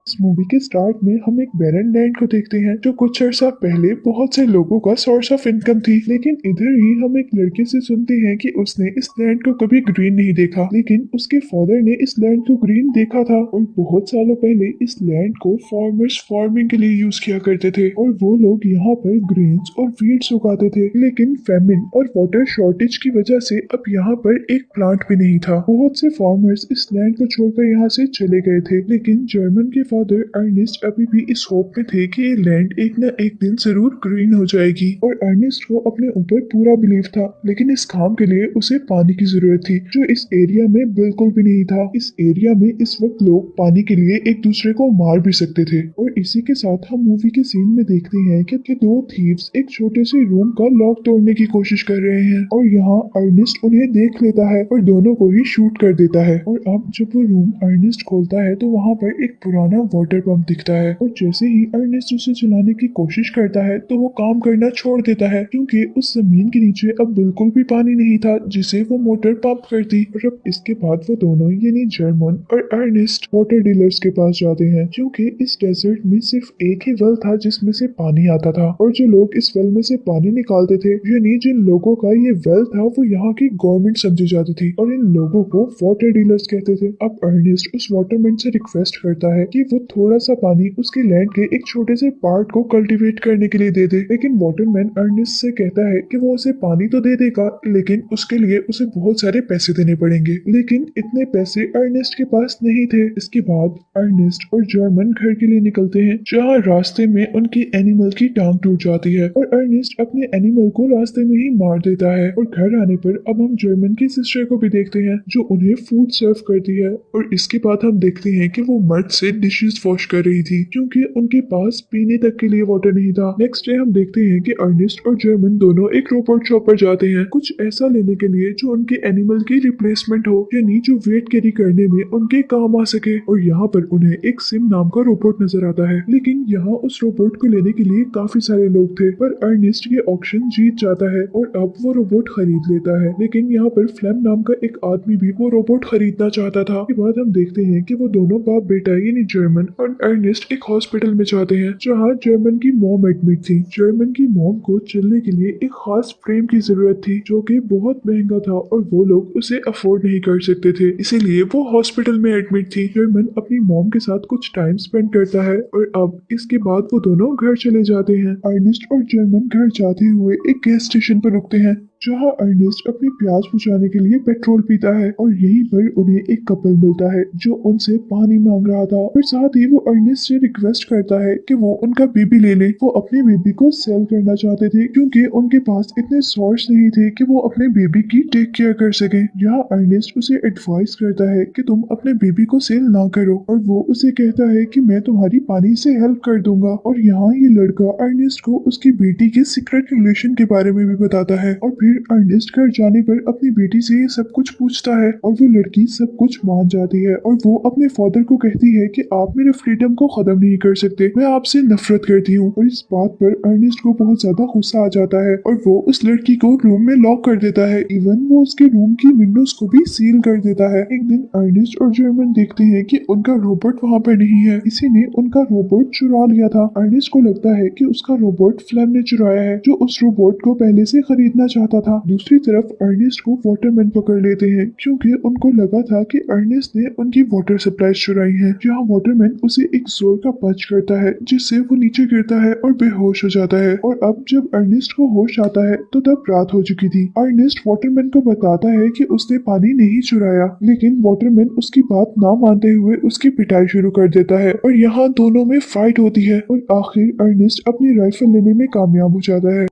इस मूवी के स्टार्ट में हम एक बैरन लैंड को देखते हैं जो कुछ अर्सा पहले बहुत से लोगों का सोर्स ऑफ इनकम थी। लेकिन इधर ही हम एक लड़के से सुनते हैं कि उसने इस लैंड को कभी ग्रीन नहीं देखा, लेकिन उसके फादर ने इस लैंड को ग्रीन देखा था और बहुत सालों पहले इस लैंड को फार्मर्स फार्मिंग के लिए यूज किया करते थे और वो लोग यहाँ पर ग्रेन्स और वीड्स उगाते थे। लेकिन फेमिन और वाटर शॉर्टेज की वजह से अब यहाँ पर एक प्लांट भी नहीं था। बहुत से फार्मर्स इस लैंड को छोड़कर यहाँ से चले गए थे, लेकिन जर्मन के फादर अर्नेस्ट अभी भी इस होप में थे कि ये लैंड एक न एक दिन जरूर ग्रीन हो जाएगी और अर्नेस्ट को अपने ऊपर पूरा बिलीव था। लेकिन इस काम के लिए उसे पानी की जरूरत थी जो इस एरिया में बिल्कुल भी नहीं था। इस एरिया में इस वक्त लोग पानी के लिए एक दूसरे को मार भी सकते थे। और इसी के साथ हम मूवी के सीन में देखते हैं कि दो थीव्स एक छोटे से रूम का लॉक तोड़ने की कोशिश कर रहे हैं और यहाँ अर्नेस्ट उन्हें देख लेता है और दोनों को ही शूट कर देता है। और अब जब वो रूम अर्नेस्ट खोलता है तो वहाँ पर एक पुराना वाटर पंप दिखता है और जैसे ही अर्नेस्ट उसे चलाने की कोशिश करता है तो वो काम करना छोड़ देता है क्योंकि उस जमीन के नीचे अब बिल्कुल भी पानी नहीं था जिसे वो मोटर पंप करती। और अब इसके बाद वो दोनों यानी जर्मन और अर्नेस्ट वाटर डीलर्स के पास जाते हैं क्योंकि इस डेजर्ट में सिर्फ एक ही वेल था जिसमें से पानी आता था और जो लोग इस वेल में से पानी निकालते थे यानी जिन लोगों का ये वेल था वो यहाँ की गवर्नमेंट समझी जाती थी और इन लोगों को वाटर डीलर्स कहते थे। अब अर्नेस्ट उस वाटरमैन से रिक्वेस्ट करता है कि वो थोड़ा सा पानी उसके लैंड के एक छोटे से पार्ट को कल्टीवेट करने के लिए दे दे, लेकिन वाटरमैन अर्नेस्ट से कहता है कि वो उसे पानी तो दे देगा लेकिन उसके लिए उसे बहुत सारे पैसे देने पड़ेंगे। लेकिन इतने पैसे अर्नेस्ट के पास नहीं थे। इसके बाद अर्नेस्ट और जर्मन घर के लिए निकलते हैं जहाँ रास्ते में उनकी एनिमल की टांग टूट जाती है और अर्नेस्ट अपने एनिमल को रास्ते में ही मार देता है। और घर आने पर अब हम जर्मन की सिस्टर को भी देखते हैं जो उन्हें फूड सर्व करती है और इसके बाद हम देखते हैं कि वो मर्द से डिशेस वॉश कर रही थी क्योंकि उनके पास पीने तक के लिए वाटर नहीं था। नेक्स्ट डे हम देखते हैं कि अर्नेस्ट और जर्मन दोनों एक रोबोट शॉप पर जाते हैं कुछ ऐसा लेने के लिए जो उनके एनिमल की रिप्लेसमेंट हो यानी जो वेट कैरी करने में उनके काम आ सके। और यहाँ पर उन्हें एक सिम नाम का रोबोट नजर आता है, लेकिन यहाँ उस रोबोट को लेने के लिए काफी सारे लोग थे पर अर्नेस्ट ये ऑक्शन जीत जाता है और अब वो रोबोट खरीद लेता है। लेकिन यहाँ पर फ्लैम नाम का एक आदमी भी वो रोबोट खरीदना चाहता था। के बाद हम देखते हैं कि वो दोनों बाप बेटा यानी जर्मन और अर्नेस्ट एक हॉस्पिटल में जाते हैं जहाँ जर्मन की मॉम एडमिट थी। जर्मन की मॉम को चलने के लिए एक खास फ्रेम की जरूरत थी जो कि बहुत महंगा था और वो लोग उसे अफोर्ड नहीं कर सकते थे, इसीलिए वो हॉस्पिटल में एडमिट थी। जर्मन अपनी मॉम के साथ कुछ टाइम स्पेंड करता है और अब इसके बाद वो दोनों घर चले जाते हैं। अर्नेस्ट और जर्मन घर जाते हुए एक गैस स्टेशन पर रुकते हैं जहाँ अर्नेस्ट अपनी प्यास बुझाने के लिए पेट्रोल पीता है और यहीं पर उन्हें एक कपल मिलता है जो उनसे पानी मांग रहा था और साथ ही वो अर्नेस्ट से रिक्वेस्ट करता है कि वो उनका बेबी ले ले। वो अपने बेबी को सेल करना चाहते थे क्योंकि उनके पास इतने सोर्स नहीं थे कि वो अपने बेबी की टेक केयर कर सके। यहाँ अर्नेस्ट उसे एडवाइस करता है कि तुम अपने बेबी को सेल ना करो और वो उसे कहता है कि मैं तुम्हारी पानी से हेल्प कर दूंगा। और यहाँ ये लड़का अर्नेस्ट को उसकी बेटी के सीक्रेट रिलेशन के बारे में भी बताता है और फिर अर्नेस्ट घर जाने पर अपनी बेटी से ये सब कुछ पूछता है और वो लड़की सब कुछ मान जाती है और वो अपने फादर को कहती है कि आप मेरे फ्रीडम को खत्म नहीं कर सकते, मैं आपसे नफरत करती हूँ। और इस बात पर अर्नेस्ट को बहुत ज्यादा गुस्सा आ जाता है और वो उस लड़की को रूम में लॉक कर देता है। इवन वो उसके रूम की विंडोज को भी सील कर देता है। एक दिन अर्नेस्ट और जर्मन देखते हैं कि उनका रोबोट वहाँ पर नहीं है, किसी ने उनका रोबोट चुरा लिया था। अर्नेस्ट को लगता है कि उसका रोबोट फ्लैम ने चुराया है जो उस रोबोट को पहले से खरीदना चाहता था। दूसरी तरफ अर्नेस्ट को वाटरमैन पकड़ लेते हैं क्योंकि उनको लगा था कि अर्नेस्ट ने उनकी वाटर सप्लाई चुराई है। जहाँ वाटरमैन उसे एक जोर का पंच करता है जिससे वो नीचे गिरता है और बेहोश हो जाता है। और अब जब अर्नेस्ट को होश आता है तो तब रात हो चुकी थी। अर्नेस्ट वाटरमैन को बताता है कि उसने पानी नहीं चुराया, लेकिन वाटरमैन उसकी बात ना मानते हुए उसकी पिटाई शुरू कर देता है और यहाँ दोनों में फाइट होती है और आखिर अर्नेस्ट अपनी राइफल लेने में कामयाब हो जाता है।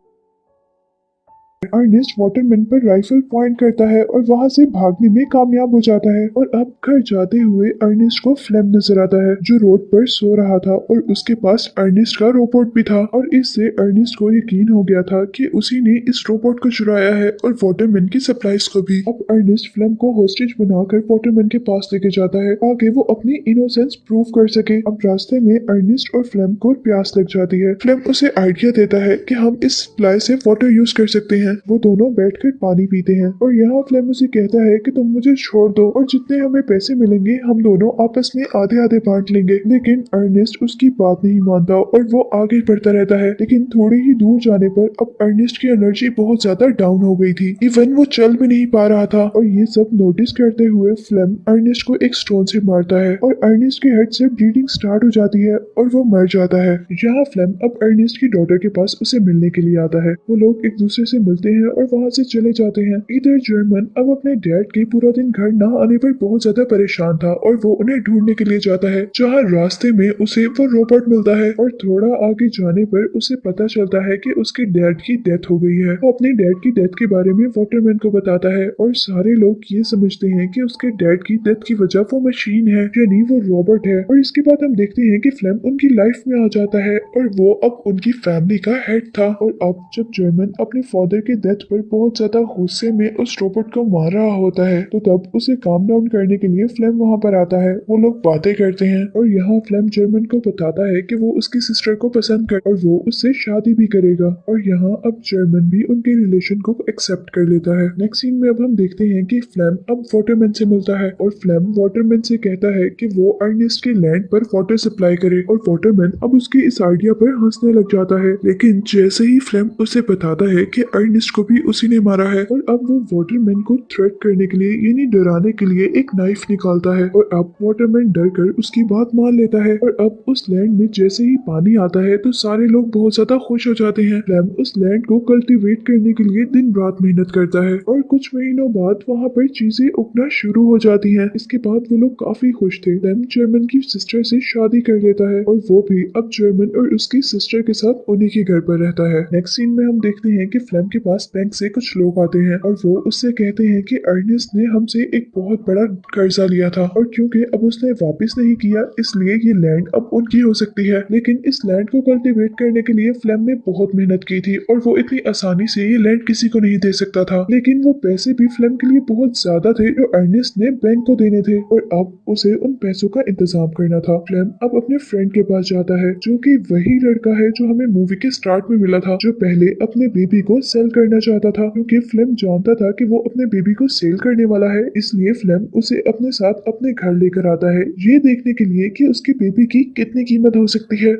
अर्नेस्ट वाटरमैन पर राइफल पॉइंट करता है और वहां से भागने में कामयाब हो जाता है। और अब घर जाते हुए अर्नेस्ट को फ्लैम नजर आता है जो रोड पर सो रहा था और उसके पास अर्नेस्ट का रोबोट भी था और इससे अर्नेस्ट को यकीन हो गया था कि उसी ने इस रोबोट को चुराया है और वाटरमैन की सप्लाईज को भी। अब अर्नेस्ट फ्लैम को होस्टेज बनाकर वाटरमैन के पास लेके जाता है ताकि वो अपनी इनोसेंस प्रूव कर सके। अब रास्ते में अर्नेस्ट और फ्लैम को प्यास लग जाती है। फ्लैम उसे आइडिया देता है कि हम इस सप्लाई से वाटर यूज कर सकते हैं वो दोनों बैठकर पानी पीते हैं और यहाँ फ्लेम उसे कहता है कि तुम मुझे छोड़ दो और जितने हमें पैसे मिलेंगे हम दोनों आपस में आधे आधे बांट लेंगे। लेकिन अर्नेस्ट उसकी बात नहीं मानता और वो आगे बढ़ता रहता है। लेकिन थोड़ी ही दूर जाने पर अब अर्नेस्ट की एनर्जी बहुत ज्यादा डाउन हो गई थी। इवन वो चल भी नहीं पा रहा था और ये सब नोटिस करते हुए फ्लेम अर्नेस्ट को एक स्टोन से मारता है और अर्नेस्ट के हेड से ब्लीडिंग स्टार्ट हो जाती है और वो मर जाता है। यहाँ फ्लेम अब अर्नेस्ट की डॉटर के पास उसे मिलने के लिए आता है। वो लोग एक दूसरे से मिलते हैं और वहाँ से चले जाते हैं। इधर जर्मन अब अपने डैड के पूरा दिन घर ना आने पर बहुत ज्यादा परेशान था और वो उन्हें ढूंढने के लिए जाता है। जहाँ रास्ते में उसे वो रोबोट मिलता है और थोड़ा आगे जाने पर उसे पता चलता है कि उसके डैड की डेथ हो गई है। वो अपने डैड की डेथ के बारे में वाटरमैन को बताता है और सारे लोग ये समझते हैं कि उसके डैड की डेथ की वजह वो मशीन है, यानी वो रोबोट है। और इसके बाद हम देखते हैं कि फ्लेम उनकी लाइफ में आ जाता है और वो अब उनकी फैमिली का हेड था। और अब जब जर्मन अपने फादर के डेथ पर बहुत ज्यादा गुस्से में उस रोबोट को मार रहा होता है तो तब उसे काम डाउन करने के लिए फ्लेम वहां पर आता है। वो लोग बातें करते हैं और यहाँ फ्लेम जर्मन को बताता है कि वो उसकी सिस्टर को पसंद कर और वो उससे शादी भी करेगा। और यहाँ अब जर्मन भी उनके रिलेशन को एक्सेप्ट कर लेता है। नेक्स्ट सीन में अब हम देखते हैं कि फ्लेम अब वाटरमैन से मिलता है और फ्लेम वाटरमैन से कहता है कि वो अर्नेस्ट के लैंड पर वाटर सप्लाई करे और वाटरमैन अब उसके इस आइडिया पर हंसने लग जाता है। लेकिन जैसे ही फ्लेम उसे बताता है कि अर्नेस्ट को भी उसी ने मारा है और अब वो वाटरमैन को थ्रेट करने के लिए यानी डराने के लिए एक नाइफ निकालता है और अब वाटरमैन डर कर उसकी बात मान लेता है। और अब उस लैंड में जैसे ही पानी आता है तो सारे लोग बहुत ज्यादा खुश हो जाते हैं। फ्लेम उस लैंड को कल्टीवेट करने के लिए दिन रात मेहनत करता है और कुछ महीनों बाद वहाँ पर चीजें उगना शुरू हो जाती हैं। इसके बाद वो लोग काफी खुश थे। फ्लेम जर्मन की सिस्टर से शादी कर लेता है और वो भी अब जर्मन और उसकी सिस्टर के साथ उन्हीं के घर पर रहता है। नेक्स्ट सीन में हम देखते हैं कि फ्लेम के पास बैंक से कुछ लोग आते हैं और वो उससे कहते हैं कि अर्नेस्ट ने हमसे एक बहुत बड़ा कर्जा लिया था और क्योंकि अब उसने वापस नहीं किया इसलिए ये लैंड अब उनकी हो सकती है। लेकिन इस लैंड को कल्टीवेट करने के लिए फ्लेम ने बहुत मेहनत की थी और वो इतनी आसानी से ये लैंड किसी को नहीं दे सकता था। लेकिन वो पैसे भी फ्लेम के लिए बहुत ज्यादा थे जो अर्नेस्ट ने बैंक को देने थे और अब उसे उन पैसों का इंतजाम करना था। फ्लेम अब अपने फ्रेंड के पास जाता है जो कि वही लड़का है जो हमें मूवी के स्टार्ट में मिला था, जो पहले अपने बेबी को सेल करना चाहता था। क्योंकि फ्लेम जानता था कि वो अपने बेबी को सेल करने वाला है इसलिए फ्लेम उसे अपने साथ अपने घर लेकर आता है ये देखने के लिए कि उसके बेबी की कितनी कीमत हो सकती है।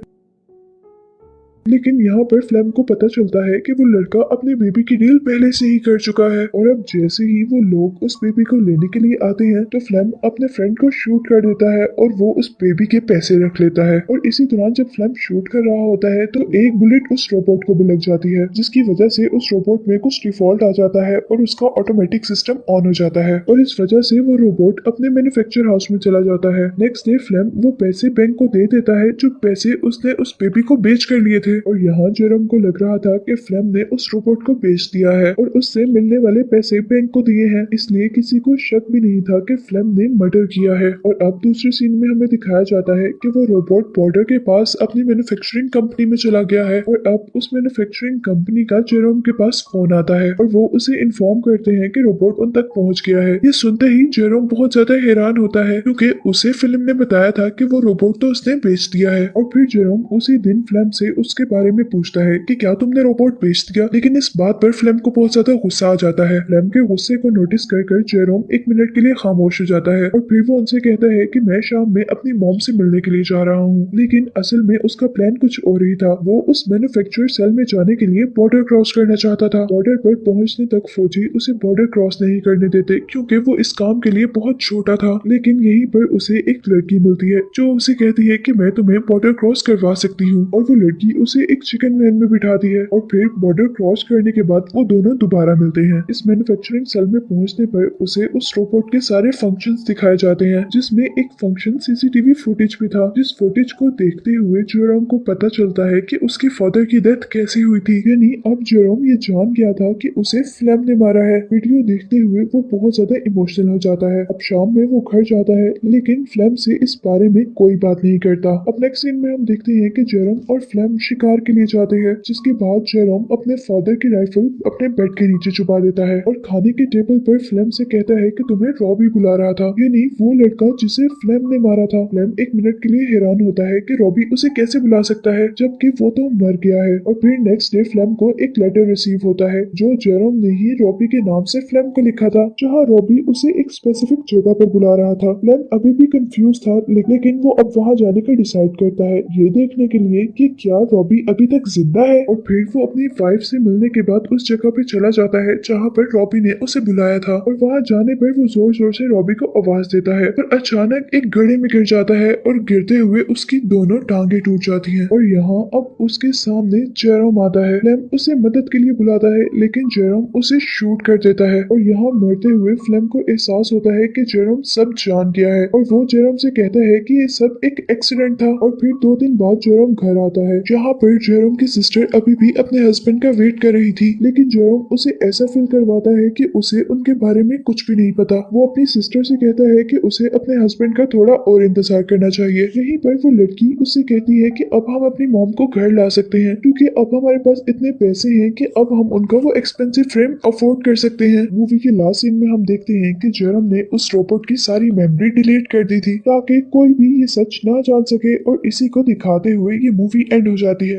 लेकिन यहाँ पर फ्लेम को पता चलता है कि वो लड़का अपने बेबी की डील पहले से ही कर चुका है और अब जैसे ही वो लोग उस बेबी को लेने के लिए आते हैं तो फ्लेम अपने फ्रेंड को शूट कर देता है और वो उस बेबी के पैसे रख लेता है। और इसी दौरान जब फ्लेम शूट कर रहा होता है तो एक बुलेट उस रोबोट को भी लग जाती है जिसकी वजह से उस रोबोट में कुछ डिफॉल्ट आ जाता है और उसका ऑटोमेटिक सिस्टम ऑन हो जाता है और इस वजह से वो रोबोट अपने मैन्युफैक्चर हाउस में चला जाता है। नेक्स्ट डे फ्लेम वो पैसे बैंक को दे देता है जो पैसे उसने उस बेबी को बेच कर लिए थे और यहाँ जेरोम को लग रहा था कि फ्लेम ने उस रोबोट को बेच दिया है और उससे मिलने वाले पैसे बैंक को दिए हैं, इसलिए किसी को शक भी नहीं था कि फ्लेम ने मर्डर किया है। और अब दूसरे सीन में हमें दिखाया जाता है कि वो रोबोट बॉर्डर के पास अपनी मैन्युफैक्चरिंग कंपनी में चला गया है और अब उस मैन्युफैक्चरिंग कंपनी का जेरोम के पास फोन आता है और वो उसे इन्फॉर्म करते हैं कि रोबोट उन तक पहुंच गया है। ये सुनते ही जेरोम बहुत ज्यादा हैरान होता है क्योंकि उसे फिल्म ने बताया था कि वो रोबोट तो उसने बेच दिया है। और फिर जेरोम उसी दिन फ्लेम से उसके बारे में पूछता है कि क्या तुमने रोबोट बेच दिया। लेकिन इस बात पर फ्लेम को बहुत ज्यादा गुस्सा आ जाता है। फ्लेम के गुस्से को नोटिस कर जेरोम एक मिनट के लिए खामोश हो जाता है और फिर वो उनसे कहता है कि मैं शाम में अपनी मॉम से मिलने के लिए जा रहा हूँ। लेकिन असल में उसका प्लान कुछ और ही था। वो उस मैन्युफैक्चर सेल में जाने के लिए बॉर्डर क्रॉस करना चाहता था। बॉर्डर पर पहुंचने तक फौजी उसे बॉर्डर क्रॉस नहीं करने देते क्योंकि वो इस काम के लिए बहुत छोटा था। लेकिन यहीं पर उसे एक लड़की मिलती है जो उसे कहती है कि मैं तुम्हें बॉर्डर क्रॉस करवा सकती हूँ और वो लड़की उसे एक चिकन वैन में बिठाती है और फिर बॉर्डर क्रॉस करने के बाद वो दोनों दोबारा मिलते हैं। इस मैन्युफैक्चरिंग सेल में पहुंचने पर उसे उस रोबोट के सारे फंक्शंस दिखाए जाते हैं जिसमें एक फंक्शन सीसीटीवी फुटेज भी था। जिस फुटेज को देखते हुए जेरोम को पता चलता है कि उसके फादर की डेथ कैसे हुई थी, यानी अब जेरोम ये जान गया था कि उसे फ्लेम ने मारा है। वीडियो देखते हुए वो बहुत ज्यादा इमोशनल हो जाता है। अब शाम में वो घर जाता है लेकिन फ्लेम से इस बारे में कोई बात नहीं करता। अब नेक्स्ट सीन में हम देखते हैं कि जेरोम और फ्लेम शिकार कार के लिए जाते हैं, जिसके बाद जेरोम अपने फादर की राइफल अपने बेड के नीचे छुपा देता है और खाने के टेबल पर फ्लेम से कहता है कि तुम्हें रॉबी बुला रहा था, यानी वो लड़का जिसे फ्लेम ने मारा था। फ्लेम एक मिनट के लिए हैरान होता है कि रॉबी उसे कैसे बुला सकता है जबकि वो तो मर गया है। और फिर नेक्स्ट डे फ्लेम को एक लेटर रिसीव होता है जो जेरोम ने ही रॉबी के नाम से फ्लेम को लिखा था, जहाँ रॉबी उसे एक स्पेसिफिक जगह पर बुला रहा था। फ्लेम अभी भी कंफ्यूज था, लेकिन वो अब वहां जाने का डिसाइड करता है, ये देखने के लिए कि क्या रॉबी अभी तक जिंदा है। और फिर वो अपनी वाइफ से मिलने के बाद उस जगह पे चला जाता है जहाँ पर रॉबी ने उसे बुलाया था। और वहां जाने पर वो जोर जोर से रॉबी को आवाज देता है, पर अचानक एक गड्ढे में गिर जाता है और गिरते हुए उसकी दोनों टांगे टूट जाती हैं। और यहाँ अब उसके सामने जेरोम आता है। फ्लेम उसे मदद के लिए बुलाता है, लेकिन जेरोम उसे शूट कर देता है। और यहाँ मरते हुए फ्लेम को एहसास होता है कि जेरोम सब जान गया है और वो जेरोम से कहता है कि ये सब एक एक्सीडेंट था। और फिर 2 दिन बाद जेरोम घर आता है, जहाँ पर जेरोम की सिस्टर अभी भी अपने हस्बैंड का वेट कर रही थी, लेकिन जेरोम उसे ऐसा फील करवाता है कि उसे उनके बारे में कुछ भी नहीं पता। वो अपनी सिस्टर से कहता है कि उसे अपने हस्बैंड का थोड़ा और इंतजार करना चाहिए। यहीं पर वो लड़की उससे कहती है कि अब हम अपनी मॉम को घर ला सकते हैं, क्योंकि अब हमारे पास इतने पैसे हैं कि अब हम उनका वो एक्सपेंसिव फ्रेम अफोर्ड कर सकते हैं। मूवी के लास्ट सीन में हम देखते हैं कि जेरोम ने उस रोबोट की सारी मेमोरी डिलीट कर दी थी ताकि कोई भी ये सच ना जान सके, और इसी को दिखाते हुए ये मूवी एंड हो जाती